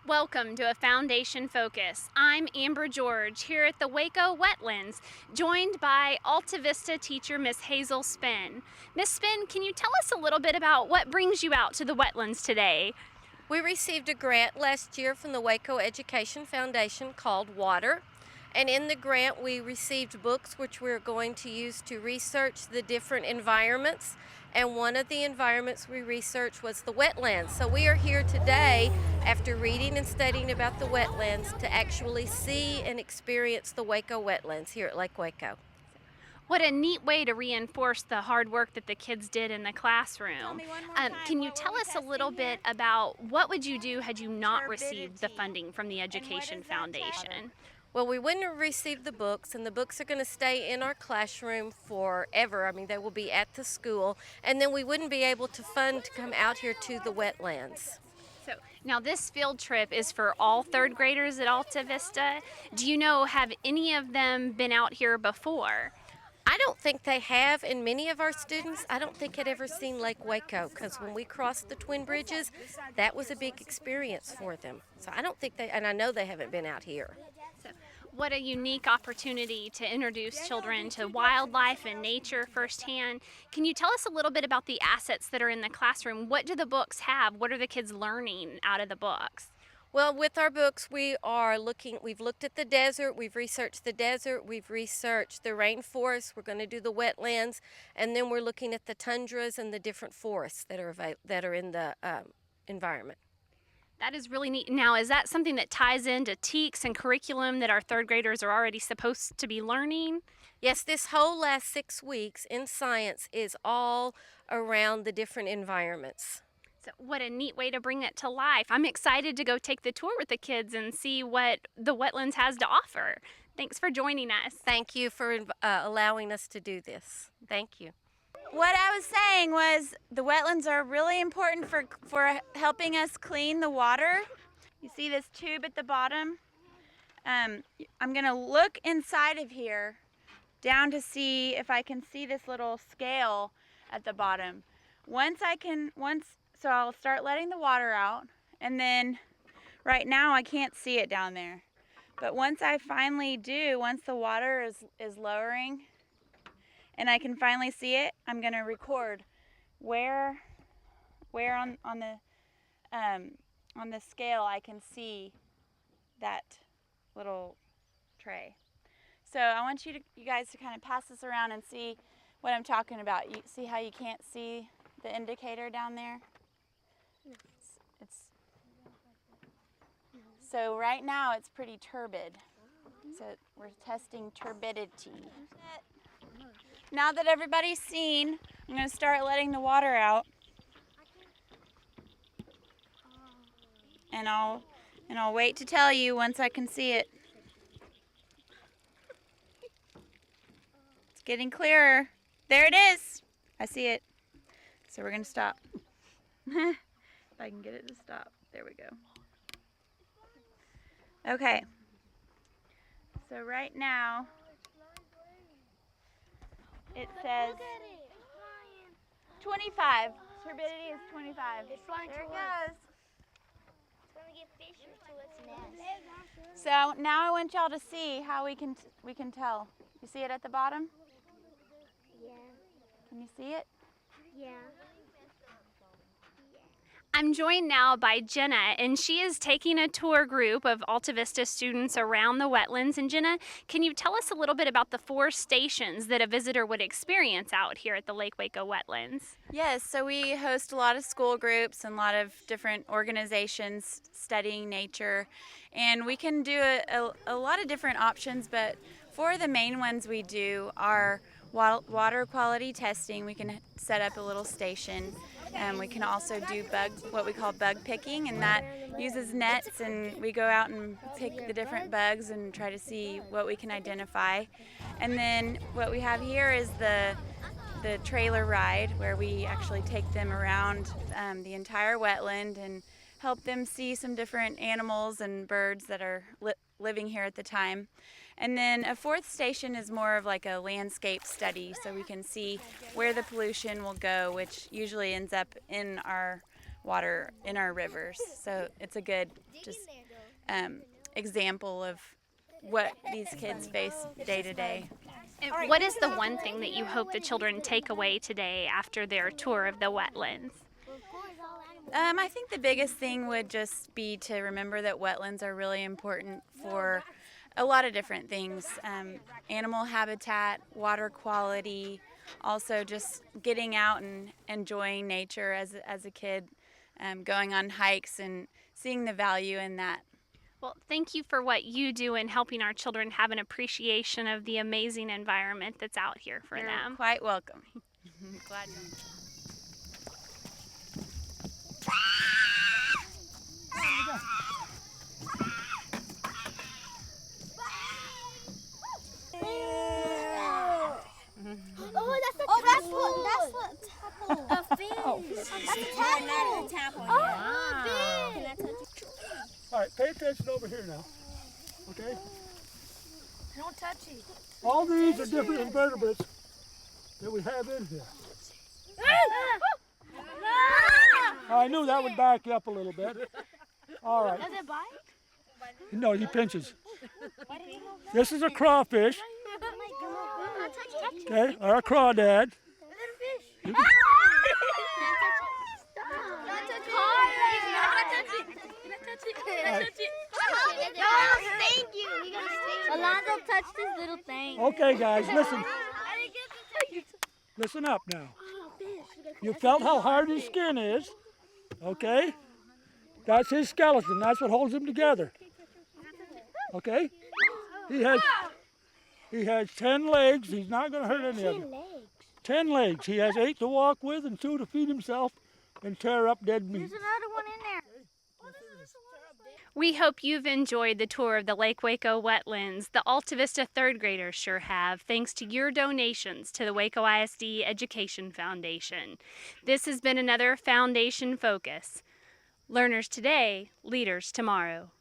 Welcome to A Foundation Focus. I'm Amber George here at the Waco Wetlands, joined by Alta Vista teacher Miss Hazel Spinn. Miss Spinn, can you tell us a little bit about what brings you out to the wetlands today? We received a grant last year from the Waco Education Foundation called Water. And in the grant, we received books which we're going to use to research the different environments. And one of the environments we researched was the wetlands. So we are here today, after reading and studying about the wetlands, to actually see and experience the Waco Wetlands here at Lake Waco. What a neat way to reinforce the hard work that the kids did in the classroom. Can you tell us a little bit about what would you do had you not received the funding from the Education Foundation? Well, we wouldn't have received the books, and the books are going to stay in our classroom forever. I mean, they will be at the school, and then we wouldn't be able to fund to come out here to the wetlands. So now this field trip is for all third graders at Alta Vista. Do you know, have any of them been out here before? I don't think they have, and many of our students, I don't think had ever seen Lake Waco, because when we crossed the Twin Bridges, that was a big experience for them. So I don't think they, and I know they haven't been out here. So what a unique opportunity to introduce children to wildlife and nature firsthand. Can you tell us a little bit about the assets that are in the classroom? What do the books have? What are the kids learning out of the books? Well, with our books, we've looked at the desert, we've researched the desert, we've researched the rainforest, we're going to do the wetlands, and then we're looking at the tundras and the different forests that are in the environment. That is really neat. Now, is that something that ties into TEKS and curriculum that our third graders are already supposed to be learning? Yes, this whole last 6 weeks in science is all around the different environments. So what a neat way to bring it to life. I'm excited to go take the tour with the kids and see what the wetlands has to offer. Thanks for joining us. Thank you for allowing us to do this. Thank you. What I was saying was the wetlands are really important for helping us clean the water. You see this tube at the bottom? I'm going to look inside of here down to see if I can see this little scale at the bottom. So I'll start letting the water out, and then right now I can't see it down there. But once I finally do, once the water is lowering and I can finally see it, I'm going to record where on the scale I can see that little tray. So I want you guys to kind of pass this around and see what I'm talking about. You see how you can't see the indicator down there? So right now it's pretty turbid. So we're testing turbidity. Now that everybody's seen, I'm going to start letting the water out. And I'll wait to tell you once I can see it. It's getting clearer. There it is. I see it. So we're going to stop. If I can get it to stop. There we go. Okay. So right now it says 25. Turbidity is 25. It's flying there it towards us. goes. It's going to get fisher to its nest. So now I want y'all to see how we can tell. You see it at the bottom? Yeah. Can you see it? Yeah. I'm joined now by Jenna, and she is taking a tour group of Alta Vista students around the wetlands. And Jenna, can you tell us a little bit about the 4 stations that a visitor would experience out here at the Lake Waco Wetlands? Yes, so we host a lot of school groups and a lot of different organizations studying nature. And we can do a lot of different options, but 4 of the main ones we do are water quality testing. We can set up a little station. We can also do what we call bug picking, and that uses nets, and we go out and pick the different bugs and try to see what we can identify. And then what we have here is the trailer ride, where we actually take them around the entire wetland and help them see some different animals and birds that are living here at the time. And then a 4th station is more of like a landscape study, so we can see where the pollution will go, which usually ends up in our water in our rivers. So it's a good just example of what these kids face day to day. And what is the one thing that you hope the children take away today after their tour of the wetlands? I think the biggest thing would just be to remember that wetlands are really important for a lot of different things. Animal habitat, water quality, also just getting out and enjoying nature as a kid, going on hikes and seeing the value in that. Well, thank you for what you do in helping our children have an appreciation of the amazing environment that's out here for You're them. quite welcome. Glad to. Oh, that's a fish. That's a tadpole. Oh, big. All right, pay attention over here now. Okay? Don't touch it. All these are different invertebrates that we have in here. I knew that would back you up a little bit. All right. Does it bite? No, he pinches. This is a crawfish. Okay, or a crawdad. Thank you. Alonzo touched this little thing. Okay, guys, listen. Listen up now. You felt how hard his skin is. Okay? That's his skeleton. That's what holds him together. Okay? He has 10 legs. He's not going to hurt any of them. 10 legs. He has 8 to walk with and 2 to feed himself and tear up dead meat. There's another one in there. We hope you've enjoyed the tour of the Lake Waco Wetlands. The Alta Vista third graders sure have, thanks to your donations to the Waco ISD Education Foundation. This has been another Foundation Focus. Learners today, leaders tomorrow.